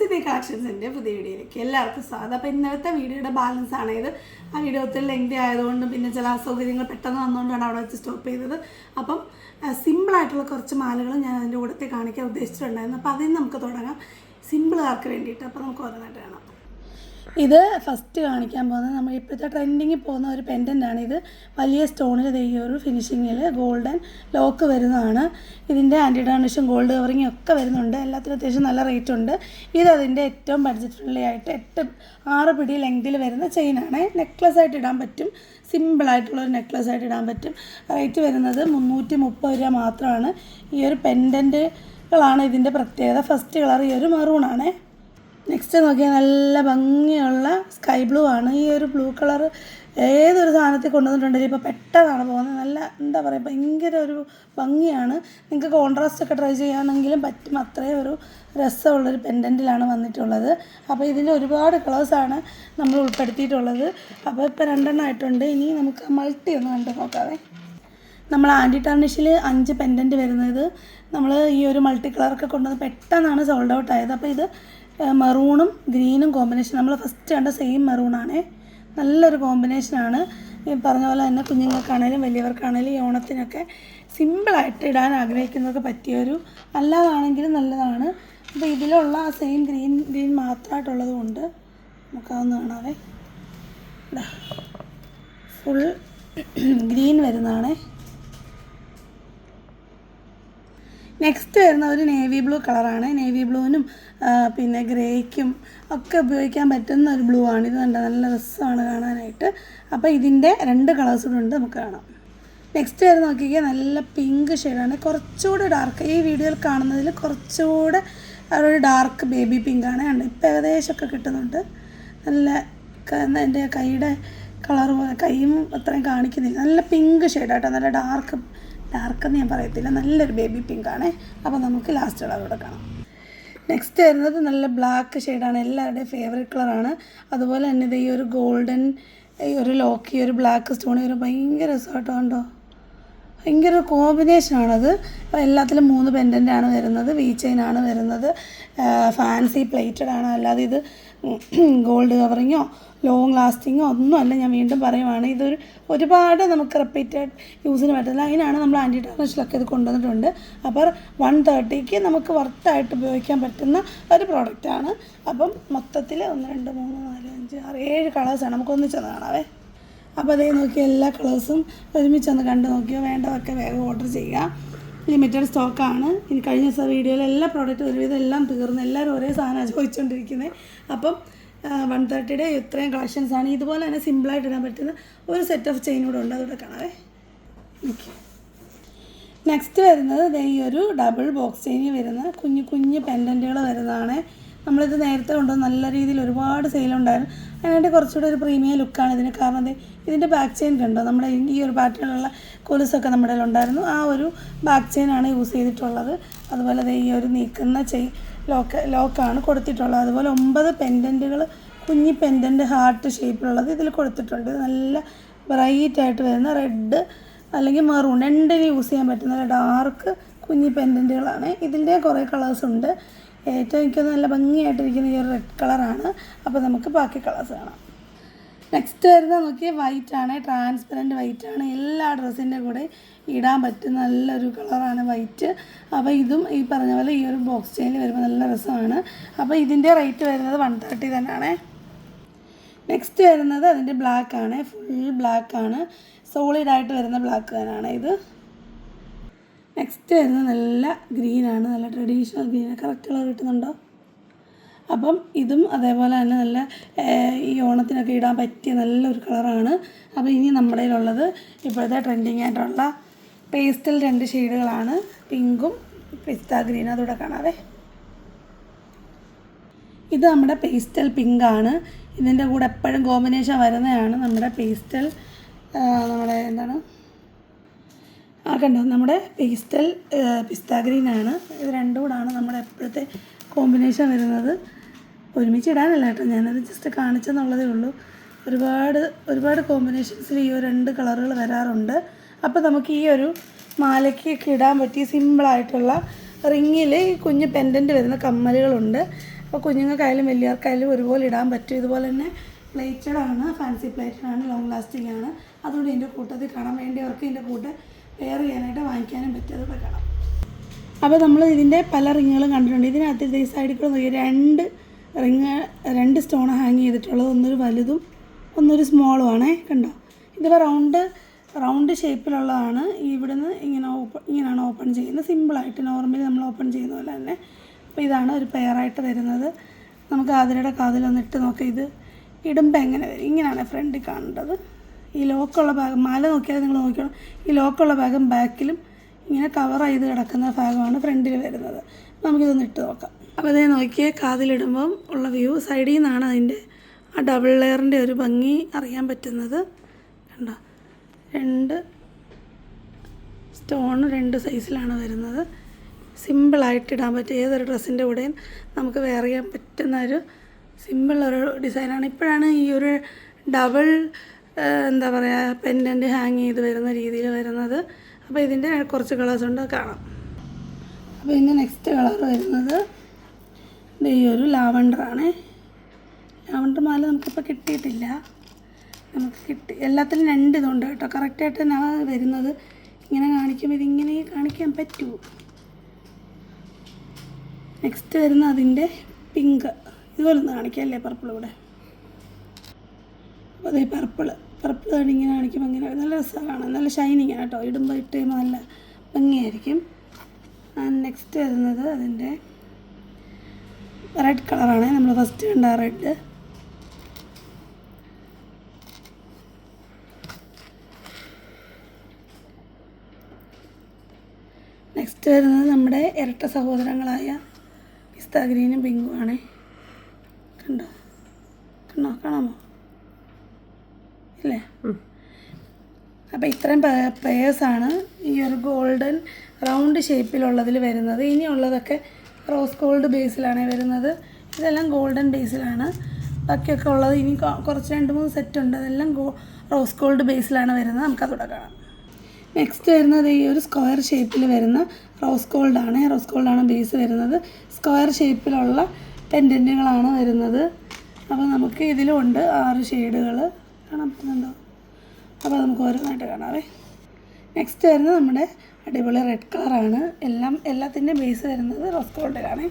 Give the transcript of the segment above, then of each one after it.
സിബി കളക്ഷൻസിൻ്റെ പുതിയ വീഡിയോയിലേക്ക് എല്ലാവർക്കും സ്വാഗതം. അപ്പോൾ ഇന്നലത്തെ വീഡിയോയുടെ ബാലൻസ് ആണ് ഇത്. ആ വീഡിയോ ഒത്തിരി ലെങ്തി ആയതുകൊണ്ടും പിന്നെ ചില അസൗകര്യങ്ങൾ പെട്ടെന്ന് വന്നുകൊണ്ടാണ് അവിടെ വെച്ച് സ്റ്റോപ്പ് ചെയ്തത്. അപ്പം സിമ്പിളായിട്ടുള്ള കുറച്ച് മാലകൾ ഞാൻ അതിൻ്റെ കൂടത്തിൽ കാണിക്കാൻ ഉദ്ദേശിച്ചിട്ടുണ്ടായിരുന്നു. അപ്പോൾ അതിൽ നിന്ന് നമുക്ക് തുടങ്ങാം, സിമ്പിളുകാർക്ക് വേണ്ടിയിട്ട്. അപ്പോൾ നമുക്ക് ഓരോന്നായിട്ട് കാണാം. ഇത് ഫസ്റ്റ് കാണിക്കാൻ പോകുന്നത് നമ്മൾ ഇപ്പോഴത്തെ ട്രെൻഡിങ്ങിൽ പോകുന്ന ഒരു പെൻഡൻ്റാണ്. ഇത് വലിയ സ്റ്റോണിൽ ഈ ഒരു ഫിനിഷിങ്ങിൽ ഗോൾഡൻ ലോക്ക് വരുന്നതാണ്. ഇതിൻ്റെ ആൻറ്റി ടാർണിഷും ഗോൾഡ് കവറിങ്ങും ഒക്കെ വരുന്നുണ്ട്. എല്ലാത്തിനും അത്യാവശ്യം നല്ല റേറ്റ് ഉണ്ട്. ഇതതിൻ്റെ ഏറ്റവും ബഡ്ജറ്റ് ഫ്രണ്ട്ലി ആയിട്ട് 6 പിടി ലെങ്തിൽ വരുന്ന ചെയിനാണ്. നെക്ലസ് ആയിട്ട് ഇടാൻ പറ്റും, സിമ്പിളായിട്ടുള്ളൊരു നെക്ലസ് ആയിട്ട് ഇടാൻ പറ്റും. റേറ്റ് വരുന്നത് 330 രൂപ മാത്രമാണ്. ഈ ഒരു പെൻഡൻറ്റുകളാണ് ഇതിൻ്റെ പ്രത്യേകത. ഫസ്റ്റ് കളർ ഈ ഒരു മെറൂണാണ്. നെക്സ്റ്റ് നോക്കിയാൽ നല്ല ഭംഗിയുള്ള സ്കൈ ബ്ലൂ ആണ്. ഈ ഒരു ബ്ലൂ കളർ ഏതൊരു സാധനത്തിൽ കൊണ്ടുവന്നിട്ടുണ്ടെങ്കിൽ ഇപ്പോൾ പെട്ടെന്നാണ് പോകുന്നത്. നല്ല എന്താ പറയുക, ഭയങ്കര ഒരു ഭംഗിയാണ്. നിങ്ങൾക്ക് കോൺട്രാസ്റ്റ് ഒക്കെ ട്രൈ ചെയ്യാനെങ്കിലും പറ്റും. അത്രയും ഒരു രസമുള്ളൊരു പെൻഡൻറ്റിലാണ് വന്നിട്ടുള്ളത്. അപ്പോൾ ഇതിൽ ഒരുപാട് കളേഴ്സാണ് നമ്മൾ ഉൾപ്പെടുത്തിയിട്ടുള്ളത്. അപ്പോൾ ഇപ്പോൾ 2 ആയിട്ടുണ്ട്. ഇനി നമുക്ക് മൾട്ടി ഒന്ന് കണ്ട് നോക്കാവേ. നമ്മൾ ആൻറ്റി ടാർണിഷിൽ 5 പെൻഡൻറ്റ് വരുന്നത് നമ്മൾ ഈ ഒരു മൾട്ടി കളറൊക്കെ കൊണ്ടുവന്ന് പെട്ടെന്നാണ് സോൾഡ് ഔട്ട് ആയത്. അപ്പോൾ ഇത് മെറൂണും ഗ്രീനും കോമ്പിനേഷൻ. നമ്മൾ ഫസ്റ്റ് കണ്ട സെയിം മെറൂണാണ്. നല്ലൊരു കോമ്പിനേഷനാണ്. ഈ പറഞ്ഞ പോലെ തന്നെ കുഞ്ഞുങ്ങൾക്കാണേലും വലിയവർക്കാണേലും ഈ ഓണത്തിനൊക്കെ സിമ്പിളായിട്ട് ഇടാൻ ആഗ്രഹിക്കുന്നവർക്ക് പറ്റിയൊരു, അല്ലാതാണെങ്കിലും നല്ലതാണ്. അപ്പോൾ ഇതിലുള്ള ആ സെയിം ഗ്രീൻ മാത്രമായിട്ടുള്ളത് കൊണ്ട് നമുക്കതൊന്ന് കാണാവേ. ഫുൾ ഗ്രീൻ വരുന്നതാണ്. നെക്സ്റ്റ് വരുന്ന ഒരു നേവി ബ്ലൂ കളറാണ്. നേവി ബ്ലൂവിനും പിന്നെ ഗ്രേയ്ക്കും ഒക്കെ ഉപയോഗിക്കാൻ പറ്റുന്ന ഒരു ബ്ലൂ ആണ്. ഇത് കണ്ട നല്ല രസമാണ് കാണാനായിട്ട്. അപ്പോൾ ഇതിൻ്റെ 2 കളേഴ്സ് കൂടെ ഉണ്ട്, നമുക്ക് കാണാം. നെക്സ്റ്റ് വരുന്ന നോക്കിയാൽ നല്ല പിങ്ക് ഷെയ്ഡാണ്. കുറച്ചുകൂടെ ഡാർക്ക്, ഈ വീഡിയോയിൽ കാണുന്നതിൽ കുറച്ചുകൂടെ ഒരു ഡാർക്ക് ബേബി പിങ്കാണ്. കണ്ട് ഇപ്പോൾ ഏകദേശമൊക്കെ കിട്ടുന്നുണ്ട്. നല്ല എൻ്റെ കൈയുടെ കളർ പോലെ, കൈയും അത്രയും കാണിക്കുന്നില്ല. നല്ല പിങ്ക് ഷെയ്ഡാട്ടോ, നല്ല ഡാർക്കെന്ന് ഞാൻ പറയത്തില്ല, നല്ലൊരു ബേബി പിങ്കാണ്. അപ്പോൾ നമുക്ക് ലാസ്റ്റ് കളറൂടെ കാണാം. നെക്സ്റ്റ് വരുന്നത് നല്ല ബ്ലാക്ക് ഷെയ്ഡാണ്, എല്ലാവരുടെയും ഫേവറേറ്റ് കളറാണ്. അതുപോലെ തന്നെ ഇത് ഈ ഒരു ഗോൾഡൻ, ഈ ഒരു ലോക്ക്, ഈ ഒരു ബ്ലാക്ക് സ്റ്റോൺ, ഈ ഒരു ഭയങ്കര രസമായിട്ടോ കണ്ടോ, ഭയങ്കര കോമ്പിനേഷനാണത്. അപ്പോൾ എല്ലാത്തിലും 3 പെൻഡൻ്റാണ് വരുന്നത്, വി ചെയിനാണ് വരുന്നത്, ഫാൻസി പ്ലേറ്റഡ് ആണ്. അല്ലാതെ ഇത് ഗോൾഡ് കവറിങ്ങോ ലോങ് ലാസ്റ്റിങ്ങോ ഒന്നുമല്ല. ഞാൻ വീണ്ടും പറയുവാണ്, ഇതൊരു ഒരുപാട് നമുക്ക് റിപ്പീറ്റഡ് യൂസിന് പറ്റില്ല. അതിനാണ് നമ്മൾ ആൻറ്റി ടാർണിഷിലൊക്കെ ഇത് കൊണ്ടുവന്നിട്ടുണ്ട്. അപ്പോൾ 130ക്ക് നമുക്ക് വർത്തായിട്ട് ഉപയോഗിക്കാൻ പറ്റുന്ന ഒരു പ്രോഡക്റ്റാണ്. അപ്പം മൊത്തത്തിൽ 1 2 3 4 5 6 7 കളേഴ്സാണ്. നമുക്കൊന്നിച്ചൊന്ന് കാണാവേ. അപ്പോൾ അതേ നോക്കിയ എല്ലാ കളേഴ്സും ഒരുമിച്ചൊന്ന് കണ്ടു നോക്കിയോ. വേണ്ടതൊക്കെ വേഗം ഓർഡർ ചെയ്യുക. ലിമിറ്റഡ് സ്റ്റോക്കാണ്. ഇനി കഴിഞ്ഞ ദിവസം വീഡിയോയിൽ എല്ലാ പ്രോഡക്റ്റും ഒരുവിധം എല്ലാം തീർന്നു. എല്ലാവരും ഒരേ സാധനമാണ് ചോദിച്ചുകൊണ്ടിരിക്കുന്നത്. അപ്പം 130യുടെ ഇത്രയും കളക്ഷൻസാണ്. ഇതുപോലെ തന്നെ സിമ്പിളായിട്ട് ഇടാൻ പറ്റുന്ന ഒരു സെറ്റ് ഓഫ് ചെയിൻ കൂടെ ഉണ്ട്, അതുകൂടെ കാണാവേ. ഓക്കെ, നെക്സ്റ്റ് വരുന്നത് ഈ ഒരു ഡബിൾ ബോക്സ് ചെയിനിൽ വരുന്ന കുഞ്ഞു പെൻഡൻറ്റുകൾ വരുന്നതാണ്. നമ്മളിത് നേരത്തെ കൊണ്ടുവന്ന് നല്ല രീതിയിൽ ഒരുപാട് സെയിലുണ്ടായിരുന്നു. അതിനായിട്ട് കുറച്ചുകൂടെ ഒരു പ്രീമിയം ലുക്കാണ് ഇതിന്. കാരണം ഇതിൻ്റെ ബാക്ക് ചെയിൻ കണ്ടോ, നമ്മുടെ ഈ ഒരു പാറ്റേണിലുള്ള കൊലുസൊക്കെ നമ്മുടെ ഉണ്ടായിരുന്നു. ആ ഒരു ബാക്ക് ചെയിനാണ് യൂസ് ചെയ്തിട്ടുള്ളത്. അതുപോലെ ഈ ഒരു നീക്കുന്ന ലോക്കാണ് കൊടുത്തിട്ടുള്ളത്. അതുപോലെ 9 പെൻഡൻറ്റുകൾ, കുഞ്ഞി പെൻഡൻറ്റ് ഹാർട്ട് ഷേപ്പിലുള്ളത് ഇതിൽ കൊടുത്തിട്ടുണ്ട്. നല്ല ബ്രൈറ്റായിട്ട് വരുന്ന റെഡ് അല്ലെങ്കിൽ മെറൂൺ രണ്ടിനും യൂസ് ചെയ്യാൻ പറ്റുന്ന ഡാർക്ക് കുഞ്ഞി പെൻഡൻറ്റുകളാണ്. ഇതിൻ്റെ കുറേ കളേഴ്സ് ഉണ്ട്. ഏറ്റവും എനിക്ക് നല്ല ഭംഗിയായിട്ടിരിക്കുന്ന ഈ ഒരു റെഡ് കളറാണ്. അപ്പോൾ നമുക്ക് ബാക്കി കളേഴ്സ് കാണാം. നെക്സ്റ്റ് വരുന്നത് നോക്കിയാൽ വൈറ്റാണ്, ട്രാൻസ്പെറൻറ്റ് വൈറ്റാണ്. എല്ലാ ഡ്രസ്സിൻ്റെ കൂടെ ഇടാൻ പറ്റുന്ന നല്ലൊരു കളറാണ് വൈറ്റ്. അപ്പോൾ ഇതും ഈ പറഞ്ഞ പോലെ ഈ ഒരു ബോക്സ് ചെയിനിൽ വരുമ്പോൾ നല്ല രസമാണ്. അപ്പോൾ ഇതിൻ്റെ റേറ്റ് വരുന്നത് 130 തന്നെയാണ്. നെക്സ്റ്റ് വരുന്നത് അതിൻ്റെ ബ്ലാക്കാണ്, ഫുൾ ബ്ലാക്കാണ്, സോളിഡായിട്ട് വരുന്ന ബ്ലാക്ക് തന്നെയാണ് ഇത്. നെക്സ്റ്റ് വരുന്നത് നല്ല ഗ്രീനാണ്, നല്ല ട്രഡീഷണൽ ഗ്രീൻ. കറക്റ്റ് കളർ കിട്ടുന്നുണ്ടോ? അപ്പം ഇതും അതേപോലെ തന്നെ നല്ല ഈ ഓണത്തിനൊക്കെ ഇടാൻ പറ്റിയ നല്ലൊരു കളറാണ്. അപ്പോൾ ഇനി നമ്മുടെ കയ്യിലുള്ളത് ഇപ്പോഴത്തെ ട്രെൻഡിങ് ആയിട്ടുള്ള പേസ്റ്റൽ 2 ഷെയ്ഡുകളാണ്, പിങ്കും പിസ്ത ഗ്രീനും. അതുകൂടെ കാണാവേ. ഇത് നമ്മുടെ പേസ്റ്റൽ പിങ്കാണ്. ഇതിൻ്റെ കൂടെ എപ്പോഴും കോമ്പിനേഷൻ വരുന്നതാണ് നമ്മുടെ പേസ്റ്റൽ, നമ്മുടെ എന്താണ് കണ്ടോ, നമ്മുടെ പേസ്റ്റൽ പിസ്ത ഗ്രീനാണ്. ഇത് രണ്ടും കൂടാണ് നമ്മുടെ എപ്പോഴത്തെ കോമ്പിനേഷൻ വരുന്നത്. ഒരുമിച്ചിടാനല്ല കേട്ടോ, ഞാനത് ജസ്റ്റ് കാണിച്ചെന്നുള്ളതേ ഉള്ളൂ. ഒരുപാട് കോമ്പിനേഷൻസിൽ ഈ 2 കളറുകൾ വരാറുണ്ട്. അപ്പോൾ നമുക്ക് ഈ ഒരു മാലയ്ക്കൊക്കെ ഇടാൻ പറ്റിയ സിമ്പിളായിട്ടുള്ള റിങ്ങിൽ ഈ കുഞ്ഞ് പെൻഡൻറ്റ് വരുന്ന കമ്മലുകളുണ്ട്. അപ്പോൾ കുഞ്ഞുങ്ങൾക്കായാലും വലിയവർക്കായാലും ഒരുപോലെ ഇടാൻ പറ്റും. ഇതുപോലെ തന്നെ പ്ലേറ്റഡ് ആണ്, ഫാൻസി പ്ലേറ്റഡ് ആണ്, ലോങ് ലാസ്റ്റിംഗ് ആണ്. അതുകൊണ്ട് ഇതിൻ്റെ കൂട്ടത്തിൽ കാണാൻ വേണ്ടിയവർക്ക് ഇതിൻ്റെ കൂട്ട് വെയർ ചെയ്യാനായിട്ട് വാങ്ങിക്കാനും പറ്റും. അതുകൂടെ കാണാം. അപ്പോൾ നമ്മൾ ഇതിൻ്റെ പല റിങ്ങുകളും കണ്ടിട്ടുണ്ട്. ഇതിനകത്ത് ഈ സൈഡിൽ കൂടെ നോക്കി രണ്ട് സ്റ്റോൺ ഹാങ് ചെയ്തിട്ടുള്ളത്. ഒന്നൊരു വലുതും ഒന്നൊരു സ്മോളും ആണേ. കണ്ടോ, ഇതിപ്പോൾ റൗണ്ട് ഷേപ്പിലുള്ളതാണ്. ഇവിടുന്ന് ഇങ്ങനെയാണ് ഓപ്പൺ ചെയ്യുന്നത്. സിമ്പിളായിട്ട് നോർമലി നമ്മൾ ഓപ്പൺ ചെയ്യുന്ന പോലെ തന്നെ. അപ്പോൾ ഇതാണ് ഒരു പെയറായിട്ട് വരുന്നത്. നമുക്ക് ആതിരയുടെ കാതിലൊന്നിട്ട് നോക്കാം. ഇത് ഇടുമ്പോൾ എങ്ങനെ വരും? ഇങ്ങനെയാണ് ഫ്രണ്ടിൽ കാണേണ്ടത്. ഈ ലോക്കുള്ള ഭാഗം മാല നോക്കിയാൽ നിങ്ങൾ നോക്കണം. ഈ ലോക്കുള്ള ഭാഗം ബാക്കിലും ഇങ്ങനെ കവർ ചെയ്ത് കിടക്കുന്ന ഭാഗമാണ് ഫ്രണ്ടിൽ വരുന്നത്. നമുക്കിതൊന്ന് ഇട്ട് നോക്കാം. അപ്പോൾ അതേ നോക്കിയേ, കാതിലിടുമ്പം ഉള്ള വ്യൂ സൈഡിൽ നിന്നാണ് അതിൻ്റെ ആ ഡബിൾ ലെയറിൻ്റെ ഒരു ഭംഗി അറിയാൻ പറ്റുന്നത്. കണ്ടോ, 2 സ്റ്റോൺ 2 സൈസിലാണ് വരുന്നത്. സിമ്പിളായിട്ട് ഇടാൻ പറ്റും. ഏതൊരു ഡ്രസ്സിൻ്റെ കൂടെയും നമുക്ക് വെയർ ചെയ്യാൻ പറ്റുന്ന ഒരു സിമ്പിളൊരു ഡിസൈനാണ്. ഇപ്പോഴാണ് ഈ ഒരു ഡബിൾ എന്താ പറയുക പെൻഡൻറ്റ് ഹാങ് ചെയ്ത് വരുന്ന രീതിയിൽ വരുന്നത്. അപ്പോൾ ഇതിൻ്റെ കുറച്ച് കളേഴ്സ് ഉണ്ട്, കാണാം. അപ്പോൾ ഇതിൻ്റെ നെക്സ്റ്റ് കളർ വരുന്നത് ഈ ഒരു ലാവണ്ടറാണ്. ലാവണ്ടർ മാല നമുക്കിപ്പോൾ കിട്ടിയിട്ടില്ല. നമുക്ക് എല്ലാത്തിലും 2 ഇതുണ്ട് കേട്ടോ. കറക്റ്റായിട്ട് തന്നെയാണ് വരുന്നത്. ഇങ്ങനെ കാണിക്കുമ്പോൾ ഇതിങ്ങനെ കാണിക്കാൻ പറ്റുമോ? നെക്സ്റ്റ് വരുന്ന അതിൻ്റെ പിങ്ക്. ഇതുപോലെ ഒന്ന് കാണിക്കാം അല്ലേ, പർപ്പിൾ ഇവിടെ. അപ്പോൾ അതേ പർപ്പിൾ ഇങ്ങനെ കാണിക്കുമ്പോൾ ഇങ്ങനെ നല്ല രസമാണ് കാണാൻ. നല്ല ഷൈനിങ് ആണ് കേട്ടോ. ഇടുമ്പോൾ ഇട്ട് കഴിയുമ്പോൾ നല്ല ഭംഗിയായിരിക്കും. നെക്സ്റ്റ് വരുന്നത് അതിൻ്റെ റെഡ് കളറാണ്. നമ്മൾ ഫസ്റ്റ് കണ്ട റെഡ്. നെക്സ്റ്റ് വരുന്നത് നമ്മുടെ ഇരട്ട സഹോദരങ്ങളായ പിസ്ത ഗ്രീനും പിങ്കും ആണ്. കാണാമോ? ഇല്ലേ? അപ്പോൾ ഇത്രയും പെയേഴ്സാണ് ഈ ഒരു ഗോൾഡൻ റൗണ്ട് ഷേപ്പിലുള്ളതിൽ വരുന്നത്. ഇനിയുള്ളതൊക്കെ റോസ് ഗോൾഡ് ബേസിലാണ് വരുന്നത്. ഇതെല്ലാം ഗോൾഡൻ ബേസിലാണ്. ബാക്കിയൊക്കെ ഉള്ളത് ഇനി കുറച്ച് 2-3 സെറ്റ് ഉണ്ട്. അതെല്ലാം റോസ് ഗോൾഡ് ബേസിലാണ് വരുന്നത്. നമുക്കതൂടെ കാണാം. നെക്സ്റ്റ് വരുന്നത് ഈ ഒരു സ്ക്വയർ ഷേപ്പിൽ വരുന്ന റോസ് ഗോൾഡാണ് ബേസ് വരുന്നത്. സ്ക്വയർ ഷേപ്പിലുള്ള പെൻഡൻറ്റുകളാണ് വരുന്നത്. അപ്പോൾ നമുക്ക് ഇതിലുണ്ട് 6 ഷെയ്ഡുകൾ കാണാൻ പറ്റുന്നുണ്ടോ? അപ്പോൾ നമുക്ക് ഓരോന്നായിട്ട് കാണാവേ. നെക്സ്റ്റ് വരുന്നത് നമ്മുടെ അടിപൊളി റെഡ് കളറാണ്. എല്ലാത്തിൻ്റെയും ബേസ് വരുന്നത് റോസ് ഗോൾഡിലാണ്.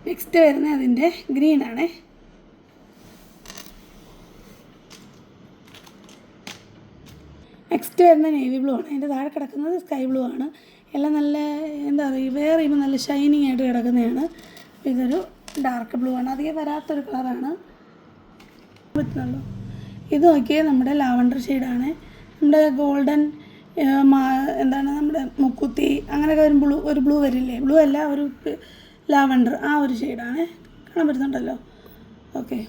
നെക്സ്റ്റ് വരുന്നത് അതിൻ്റെ ഗ്രീനാണ്. നെക്സ്റ്റ് വരുന്ന നേവി ബ്ലൂ ആണ്. അതിൻ്റെ താഴെ കിടക്കുന്നത് സ്കൈ ബ്ലൂ ആണ്. എല്ലാം നല്ല എന്താ പറയുക, വെയർ ചെയ്യുമ്പോൾ നല്ല ഷൈനിങ് ആയിട്ട് കിടക്കുന്നതാണ്. അപ്പോൾ ഇതൊരു ഡാർക്ക് ബ്ലൂ ആണ്. അധികം വരാത്തൊരു കളറാണ്. പറ്റുന്നുണ്ടോ? ഇത് നോക്കിയാൽ നമ്മുടെ ലാവണ്ടർ ഷെയ്ഡാണ്. നമ്മുടെ ഗോൾഡൻ എന്താണ് നമ്മുടെ മുക്കുത്തി അങ്ങനെയൊക്കെ ഒരു ബ്ലൂ വരില്ലേ? ബ്ലൂ അല്ല, ഒരു ലാവണ്ടർ, ആ ഒരു ഷെയ്ഡാണ്. കാണാൻ പറ്റുന്നുണ്ടല്ലോ? ഓക്കെ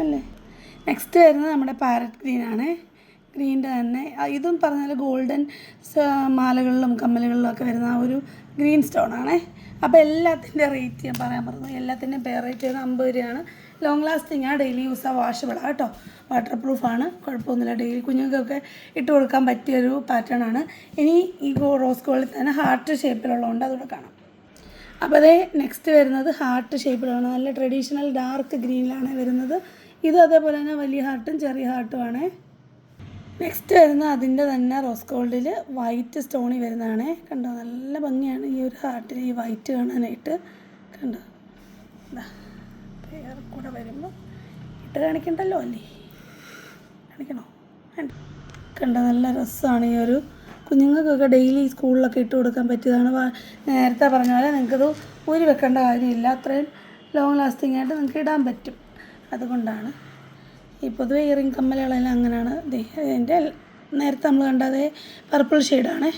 അല്ലേ? നെക്സ്റ്റ് വരുന്നത് നമ്മുടെ പാരറ്റ് ഗ്രീനാണ്. ഗ്രീൻ്റെ തന്നെ ഇതും പറഞ്ഞാൽ ഗോൾഡൻ മാലകളിലും കമ്മലുകളിലും ഒക്കെ വരുന്ന ആ ഒരു ഗ്രീൻ സ്റ്റോണാണ്. അപ്പോൾ എല്ലാത്തിൻ്റെ റേറ്റ് ഞാൻ പറയാൻ പറഞ്ഞു. എല്ലാത്തിൻ്റെയും പെയർ റേറ്റ് വരുന്നത് 50 രൂപയാണ്. ലോങ് ലാസ്റ്റിംഗ് ആണ്, ഡെയിലി യൂസ് ആ വാഷബിളാണ് കേട്ടോ. വാട്ടർ പ്രൂഫാണ്, കുഴപ്പമൊന്നുമില്ല. ഡെയിലി കുഞ്ഞുങ്ങൾക്കൊക്കെ ഇട്ട് കൊടുക്കാൻ പറ്റിയൊരു പാറ്റേൺ ആണ്. ഇനി ഈ റോസ് ഗോൾഡിൽ തന്നെ ഹാർട്ട് ഷേപ്പിലുള്ളതുകൊണ്ട് അതുകൂടെ കാണാം. അപ്പോൾ അതേ നെക്സ്റ്റ് വരുന്നത് ഹാർട്ട് ഷേപ്പിലാണ്. നല്ല ട്രഡീഷണൽ ഡാർക്ക് ഗ്രീനിലാണ് വരുന്നത്. ഇതും അതേപോലെ തന്നെ വലിയ ഹാർട്ടും ചെറിയ ഹാർട്ടുമാണ്. നെക്സ്റ്റ് വരുന്നത് അതിൻ്റെ തന്നെ റോസ് ഗോൾഡിൽ വൈറ്റ് സ്റ്റോണി വരുന്നതാണ്. കണ്ടോ, നല്ല ഭംഗിയാണ് ഈ ഒരു ഹാർട്ടിൽ ഈ വൈറ്റ് കാണാനായിട്ട്. കണ്ടോ, പേർ കൂടെ വരുമ്പോൾ ഇട്ട് കാണിക്കണ്ടല്ലോ അല്ലേ? കാണിക്കണോ? വേണ്ട. കണ്ടോ, നല്ല രസമാണ്. ഈ ഒരു കുഞ്ഞുങ്ങൾക്കൊക്കെ ഡെയിലി സ്കൂളിലൊക്കെ ഇട്ട് കൊടുക്കാൻ പറ്റിയതാണ്. നേരത്തെ പറഞ്ഞ പോലെ നിങ്ങൾക്കത് ഊരി വെക്കേണ്ട കാര്യമില്ല. അത്രയും ലോങ് ലാസ്റ്റിംഗ് ആയിട്ട് നിങ്ങൾക്ക് ഇടാൻ പറ്റും. അതുകൊണ്ടാണ് ഈ പൊതുവെ ഇയറിങ് കമ്മലുകളെല്ലാം അങ്ങനെയാണ്. ഇതിൻ്റെ നേരത്തെ നമ്മൾ കണ്ടത് പർപ്പിൾ ഷെയ്ഡാണ്.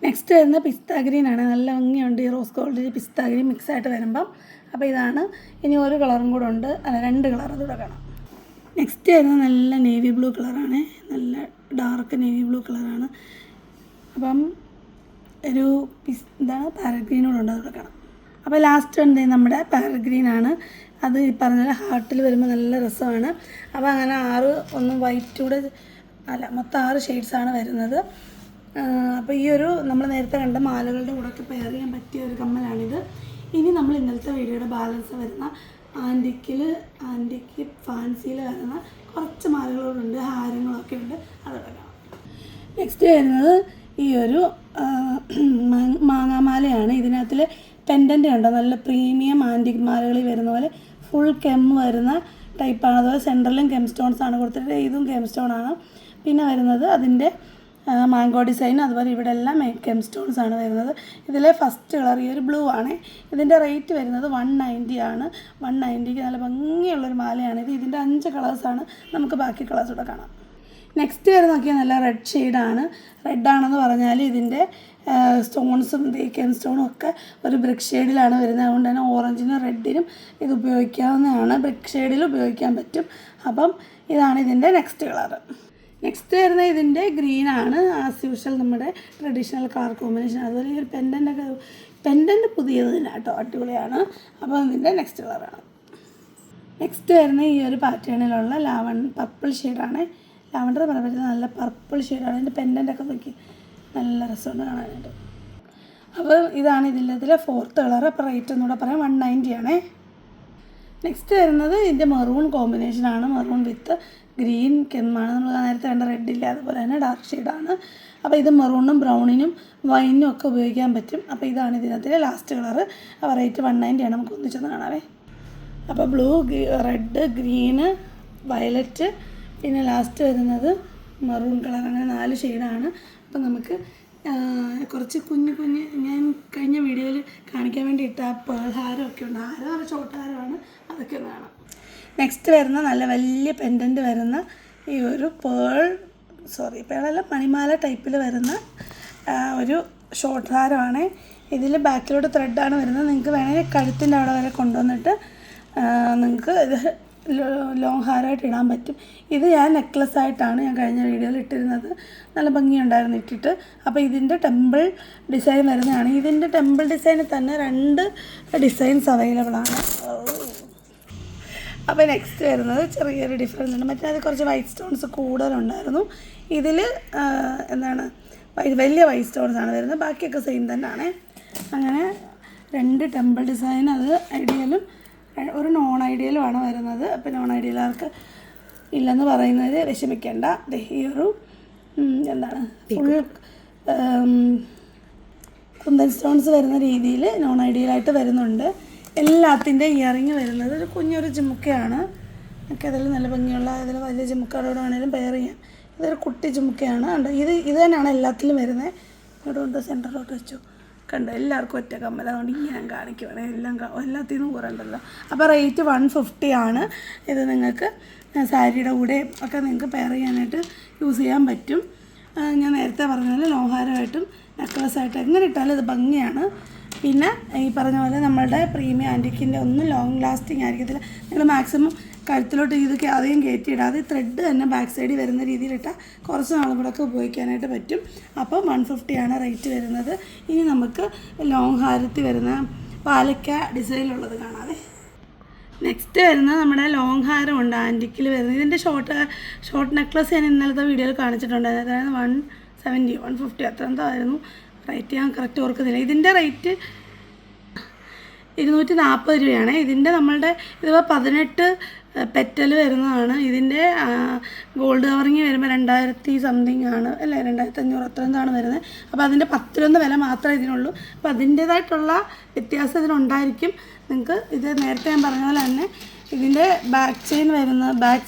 നെക്സ്റ്റ് വരുന്ന പിസ്ത ഗ്രീനാണ്. നല്ല ഭംഗിയുണ്ട് ഈ റോസ് ഗോൾഡിൽ പിസ്ത ഗ്രീൻ മിക്സായിട്ട് വരുമ്പം. അപ്പോൾ ഇതാണ്. ഇനി ഒരു കളറും കൂടെ ഉണ്ട്, അല്ല 2 കളർ അതുകൂടെ കാണാം. നെക്സ്റ്റ് വരുന്നത് നല്ല നേവി ബ്ലൂ കളറാണ്. നല്ല ഡാർക്ക് നേവി ബ്ലൂ കളറാണ്. അപ്പം ഒരു എന്താണ് പാരറ്റ് ഗ്രീനോട് ഉണ്ട്, അതുകൂടെ കാണാം. അപ്പോൾ ലാസ്റ്റ് ഉണ്ട് നമ്മുടെ പാരറ്റ് ഗ്രീനാണ്. അത് ഈ പറഞ്ഞ ഹാർട്ടിൽ വരുമ്പോൾ നല്ല രസമാണ്. അപ്പോൾ അങ്ങനെ 6 ഒന്ന് വൈറ്റ് കൂടെ മൊത്തം 6 ഷെയ്ഡ്സാണ് വരുന്നത്. അപ്പോൾ ഈ ഒരു നമ്മൾ നേരത്തെ കണ്ട മാലകളുടെ കൂടെയൊക്കെ പെയർ ചെയ്യാൻ പറ്റിയ ഒരു കമ്മലാണിത്. ഇനി നമ്മൾ ഇന്നലത്തെ വീഡിയോയുടെ ബാലൻസ് വരുന്ന ആൻറ്റിക്ക് ഫാൻസിയിൽ വരുന്ന കുറച്ച് മാലകളുണ്ട്, ഹാരങ്ങളൊക്കെ ഉണ്ട്, അതൊക്കെ കാണാം. നെക്സ്റ്റ് വരുന്നത് ഈ ഒരു മാങ്ങാമാലയാണ്. ഇതിനകത്തിൽ പെൻഡൻ്റ് കണ്ടോ, നല്ല പ്രീമിയം ആൻറ്റിക് മാലകളിൽ വരുന്ന പോലെ ഫുൾ കെം വരുന്ന ടൈപ്പാണ്. അതുപോലെ സെൻട്രലും കെം സ്റ്റോൺസ് ആണ് കൊടുത്തിട്ട്, ഇതും കെം സ്റ്റോൺ ആണ്. പിന്നെ വരുന്നത് അതിൻ്റെ മാംഗോ ഡിസൈൻ, അതുപോലെ ഇവിടെ എല്ലാം കെം സ്റ്റോൺസ് ആണ് വരുന്നത്. ഇതിലെ ഫസ്റ്റ് കളർ ഈ ഒരു ബ്ലൂ ആണ്. ഇതിൻ്റെ റേറ്റ് വരുന്നത് 190 ആണ്. 190ക്ക് നല്ല ഭംഗിയുള്ളൊരു മാലയാണിത്. ഇതിൻ്റെ 5 കളേഴ്സാണ്. നമുക്ക് ബാക്കി കളേഴ്സ് കൂടെ കാണാം. നെക്സ്റ്റ് വരുന്ന നോക്കിയാൽ നല്ല റെഡ് ഷെയ്ഡാണ്. റെഡാണെന്ന് പറഞ്ഞാൽ ഇതിൻ്റെ സ്റ്റോൺസും കെം സ്റ്റോണും ഒക്കെ ഒരു ബ്രിക്ക് ഷെയ്ഡിലാണ് വരുന്നത്. അതുകൊണ്ട് തന്നെ ഓറഞ്ചിനും റെഡിനും ഇത് ഉപയോഗിക്കാവുന്നതാണ്. ബ്രിക്ക് ഷെയ്ഡിൽ ഉപയോഗിക്കാൻ പറ്റും. അപ്പം ഇതാണ് ഇതിൻ്റെ നെക്സ്റ്റ് കളർ. നെക്സ്റ്റ് വരുന്നത് ഇതിൻ്റെ ഗ്രീനാണ്. ആസ് യൂഷ്വൽ നമ്മുടെ ട്രഡീഷണൽ കളർ കോമ്പിനേഷൻ. അതുപോലെ ഈ ഒരു പെൻഡൻ്റ് പുതിയത് തന്നെ കേട്ടോ, അടിപൊളിയാണ്. അപ്പോൾ ഇതിൻ്റെ നെക്സ്റ്റ് കളറാണ്. നെക്സ്റ്റ് വരുന്ന ഈ ഒരു പാറ്റേണിലുള്ള പർപ്പിൾ ഷെയ്ഡാണ്. ലാവണ്ടർ പറയാൻ പറ്റുന്ന നല്ല പർപ്പിൾ ഷെയ്ഡാണ്. ഇതിൻ്റെ പെൻഡൻ്റൊക്കെ നോക്കി നല്ല രസമുണ്ട് കാണാനായിട്ട്. അപ്പോൾ ഇതാണ് ഇതിൻ്റെ ഫോർത്ത് കളർ. അപ്പോൾ റേറ്റ് ഒന്നുകൂടെ പറയാം, 190 ആണേ. നെക്സ്റ്റ് വരുന്നത് ഇതിൻ്റെ മെറൂൺ കോമ്പിനേഷനാണ്. മെറൂൺ വിത്ത് ഗ്രീൻ കെമ്മാണ്. നമ്മൾ നേരത്തെ കണ്ട റെഡില്ല, അതുപോലെ തന്നെ ഡാർക്ക് ഷെയ്ഡാണ്. അപ്പോൾ ഇത് മെറൂണും ബ്രൗണിനും വൈനും ഒക്കെ ഉപയോഗിക്കാൻ പറ്റും. അപ്പോൾ ഇതാണ് ഇതിനകത്തിലെ ലാസ്റ്റ് കളറ്. അപ്പോൾ റേറ്റ് 190 ആണ്. നമുക്ക് ഒന്നിച്ചൊന്ന് കാണാവേ. അപ്പോൾ ബ്ലൂ, റെഡ്, ഗ്രീന്, വയലറ്റ്, പിന്നെ ലാസ്റ്റ് വരുന്നത് മെറൂൺ കളർ. അങ്ങനെ 4 ഷെയ്ഡാണ്. അപ്പോൾ നമുക്ക് കുറച്ച് കുഞ്ഞ് ഞാൻ കഴിഞ്ഞ വീഡിയോയിൽ കാണിക്കാൻ വേണ്ടി ഇട്ട പേൾ ഹാരമൊക്കെ ഉണ്ട്. ഹാരം ഷോർട്ട് അതൊക്കെ ഒന്ന് കാണാം. നെക്സ്റ്റ് വരുന്ന നല്ല വലിയ പെൻഡൻറ്റ് വരുന്ന ഈ ഒരു പേളല്ല മണിമാല ടൈപ്പിൽ വരുന്ന ഒരു ഷോർട്ട് ഹാരമാണ്. ഇതിൽ ബാക്കിലോട്ട് ത്രെഡാണ് വരുന്നത്. നിങ്ങൾക്ക് വേണമെങ്കിൽ കഴുത്തിൻ്റെ അവിടെ വരെ കൊണ്ടുവന്നിട്ട് നിങ്ങൾക്ക് ഇത് ലോങ് ഹാരമായിട്ട് ഇടാൻ പറ്റും. ഇത് ഞാൻ നെക്ലസ് ആയിട്ടാണ് ഞാൻ കഴിഞ്ഞ വീഡിയോയിൽ ഇട്ടിരുന്നത്. നല്ല ഭംഗിയുണ്ടായിരുന്നു ഇട്ടിട്ട്. അപ്പോൾ ഇതിൻ്റെ ടെമ്പിൾ ഡിസൈൻ വരുന്നതാണ്. ഇതിൻ്റെ ടെമ്പിൾ ഡിസൈനിൽ തന്നെ 2 ഡിസൈൻസ് അവൈലബിൾ ആണ്. അപ്പോൾ നെക്സ്റ്റ് വരുന്നത് ചെറിയൊരു ഡിഫറൻസ് ഉണ്ട്. മറ്റേ അത് കുറച്ച് വൈറ്റ് സ്റ്റോൺസ് കൂടുതലുണ്ടായിരുന്നു. ഇതിൽ വലിയ വൈറ്റ് സ്റ്റോൺസ് ആണ് വരുന്നത്. ബാക്കിയൊക്കെ സെയിം തന്നെയാണ്. അങ്ങനെ 2 ടെമ്പിൾ ഡിസൈൻ, അത് ഐഡിയലും ഒരു നോൺ ഐഡിയലുമാണ് വരുന്നത്. അപ്പോൾ നോൺ ഐഡിയലാർക്ക് ഇല്ലെന്ന് പറയുന്നത് വിഷമിക്കേണ്ട. ഈ ഒരു ഫുൾ കുന്തൻ സ്റ്റോൺസ് വരുന്ന രീതിയിൽ നോൺ ഐഡിയലായിട്ട് വരുന്നുണ്ട്. എല്ലാത്തിൻ്റെ ഇയറിങ് വരുന്നത് ഒരു കുഞ്ഞൊരു ജിമുക്കയാണ്. ഒക്കെ അതിൽ നല്ല ഭംഗിയുള്ള, അതിൽ വലിയ ജിമുക്കകളോട് വേണമെങ്കിലും പെയർ ചെയ്യാം. ഇതൊരു കുട്ടി ജിമുക്കയാണ്. ഇത് തന്നെയാണ് എല്ലാത്തിലും വരുന്നത്. ഇവിടെ കൊണ്ട് സെൻറ്ററിലോട്ട് വെച്ചു കണ്ടോ, എല്ലാവർക്കും ഒറ്റ കമ്മൽ. അതുകൊണ്ട് ഇങ്ങനെ കാണിക്കുവാണ്. എല്ലാത്തിനും കൂറണ്ടല്ലോ. അപ്പോൾ റേറ്റ് 150 ആണ്. ഇത് നിങ്ങൾക്ക് സാരിയുടെ കൂടെ ഒക്കെ നിങ്ങൾക്ക് പെയർ ചെയ്യാനായിട്ട് യൂസ് ചെയ്യാൻ പറ്റും. ഞാൻ നേരത്തെ പറഞ്ഞ പോലെ ലോഹാരമായിട്ടും നെക്ലസ്സായിട്ടും എങ്ങനെ ഇട്ടാലും ഇത് ഭംഗിയാണ്. പിന്നെ ഈ പറഞ്ഞ പോലെ നമ്മളുടെ പ്രീമിയം ആൻറ്റിക്കിൻ്റെ ഒന്നും ലോങ് ലാസ്റ്റിംഗ് ആയിരിക്കത്തില്ല. നിങ്ങൾ മാക്സിമം കഴുത്തിലോട്ട് ഇതൊക്കെ അധികം കയറ്റിയിടാതെ ത്രെഡ് തന്നെ ബാക്ക് സൈഡിൽ വരുന്ന രീതിയിലിട്ടാൽ കുറച്ച് നാളും കൂടെയൊക്കെ ഉപയോഗിക്കാനായിട്ട് പറ്റും. അപ്പോൾ 150 ആണ് റേറ്റ് വരുന്നത്. ഇനി നമുക്ക് ലോങ് ഹാരത്തിൽ വരുന്ന പാലക്ക ഡിസൈനിലുള്ളത് കാണാതെ. നെക്സ്റ്റ് വരുന്നത് നമ്മുടെ ലോങ് ഹാരമുണ്ട് ആൻറ്റിക്കിൽ വരുന്നത്. ഇതിൻ്റെ ഷോർട്ട് നെക്ലസ് ഞാൻ ഇന്നലത്തെ വീഡിയോയിൽ കാണിച്ചിട്ടുണ്ടായിരുന്നു. അതായത് 170 150 അത്ര എന്തോ ആയിരുന്നു റേറ്റ്. ഞാൻ കറക്റ്റ് ഓർക്കുന്നില്ല. ഇതിൻ്റെ റേറ്റ് 240 രൂപയാണ്. ഇതിൻ്റെ ഇതിപ്പോൾ 18 പെറ്റൽ വരുന്നതാണ്. ഇതിൻ്റെ ഗോൾഡ് കവറിങ് വരുമ്പോൾ 2000 സംതിങ് ആണ്, അല്ലേ 2500 അത്ര എന്താണ് വരുന്നത്. അപ്പോൾ അതിൻ്റെ 10 വില മാത്രമേ ഇതിനുള്ളൂ. അപ്പോൾ അതിൻ്റേതായിട്ടുള്ള വ്യത്യാസം ഇതിനുണ്ടായിരിക്കും. നിങ്ങൾക്ക് ഇത് നേരത്തെ ഞാൻ പറഞ്ഞ പോലെ തന്നെ ഇതിൻ്റെ ബാക്ക്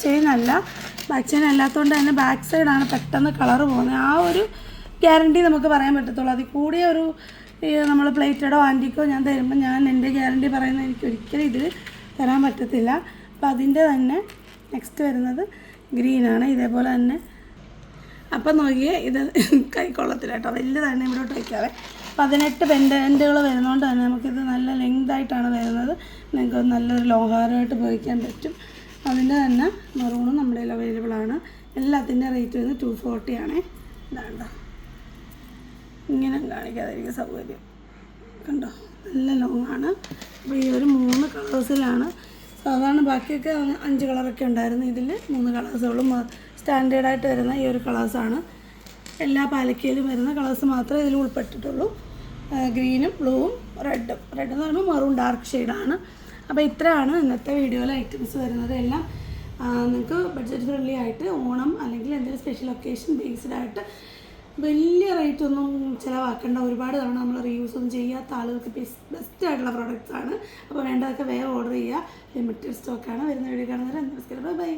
ചെയിൻ അല്ലാത്തതുകൊണ്ട് തന്നെ ബാക്ക് സൈഡാണ് പെട്ടെന്ന് കളറ് പോകുന്നത്. ആ ഒരു ഗ്യാരണ്ടി നമുക്ക് പറയാൻ പറ്റത്തുള്ളൂ. അതിൽ കൂടിയ ഒരു നമ്മൾ പ്ലേറ്റഡോ ആൻറ്റിക്കോ ഞാൻ തരുമ്പോൾ ഞാൻ എൻ്റെ ഗ്യാരണ്ടി പറയുന്നത് എനിക്ക് ഒരിക്കലും ഇത് തരാൻ പറ്റത്തില്ല. അപ്പോൾ അതിൻ്റെ തന്നെ നെക്സ്റ്റ് വരുന്നത് ഗ്രീനാണ്. ഇതേപോലെ തന്നെ അപ്പം നോക്കിയേ ഇത് കൈക്കൊള്ളത്തില്ല കേട്ടോ, വലുതാണ്. ഇവിടോട്ട് വയ്ക്കാതെ 18 പെൻഡൻറ്റുകൾ വരുന്നതുകൊണ്ട് തന്നെ നമുക്കിത് നല്ല ലെങ്തായിട്ടാണ് വരുന്നത്. നിങ്ങൾക്ക് നല്ലൊരു ലോഹാരമായിട്ട് ഉപയോഗിക്കാൻ പറ്റും. അതിൻ്റെ തന്നെ മെറൂണും നമ്മുടെ കയ്യിൽ അവൈലബിൾ ആണ്. എല്ലാത്തിൻ്റെ റേറ്റ് വരുന്നത് 240 ആണ്. ഇതാണ്ടോ, ഇങ്ങനെ കാണിക്കാതായിരിക്കും സൗകര്യം. കണ്ടോ, നല്ല ലോങ് ആണ്. അപ്പോൾ ഈ ഒരു 3 കളേഴ്സിലാണ്. സാധാരണ ബാക്കിയൊക്കെ 5 കളറൊക്കെ ഉണ്ടായിരുന്നു. ഇതിൽ 3 കളേഴ്സുകളും സ്റ്റാൻഡേർഡായിട്ട് വരുന്ന ഈ ഒരു കളേഴ്സാണ്. എല്ലാ പാലക്കയിലും വരുന്ന കളേഴ്സ് മാത്രമേ ഇതിൽ ഉൾപ്പെട്ടിട്ടുള്ളൂ. ഗ്രീനും ബ്ലൂവും റെഡും. റെഡ് എന്ന് പറയുമ്പോൾ മെറൂൺ ഡാർക്ക് ഷെയ്ഡാണ്. അപ്പോൾ ഇത്രയാണ് ഇന്നത്തെ വീഡിയോയിലെ ഐറ്റംസ് വരുന്നത്. എല്ലാം നിങ്ങൾക്ക് ബഡ്ജറ്റ് ഫ്രണ്ട്ലി ആയിട്ട് ഓണം അല്ലെങ്കിൽ എന്തെങ്കിലും സ്പെഷ്യൽ ഒക്കേഷൻ ബേസ്ഡ് ആയിട്ട് വലിയ റേറ്റ് ഒന്നും ചിലവാക്കേണ്ട, ഒരുപാട് തവണ നമ്മൾ റീയൂസ് ഒന്നും ചെയ്യാത്ത ആളുകൾക്ക് ബെസ്റ്റ് ആയിട്ടുള്ള പ്രോഡക്റ്റ്സ് ആണ്. അപ്പോൾ വേണ്ടതൊക്കെ വേഗം ഓർഡർ ചെയ്യുക. ലിമിറ്റഡ് സ്റ്റോക്കാണ്. വരുന്ന വീഡിയോ കാണുന്നവരെ നമസ്കാരം. ബൈ.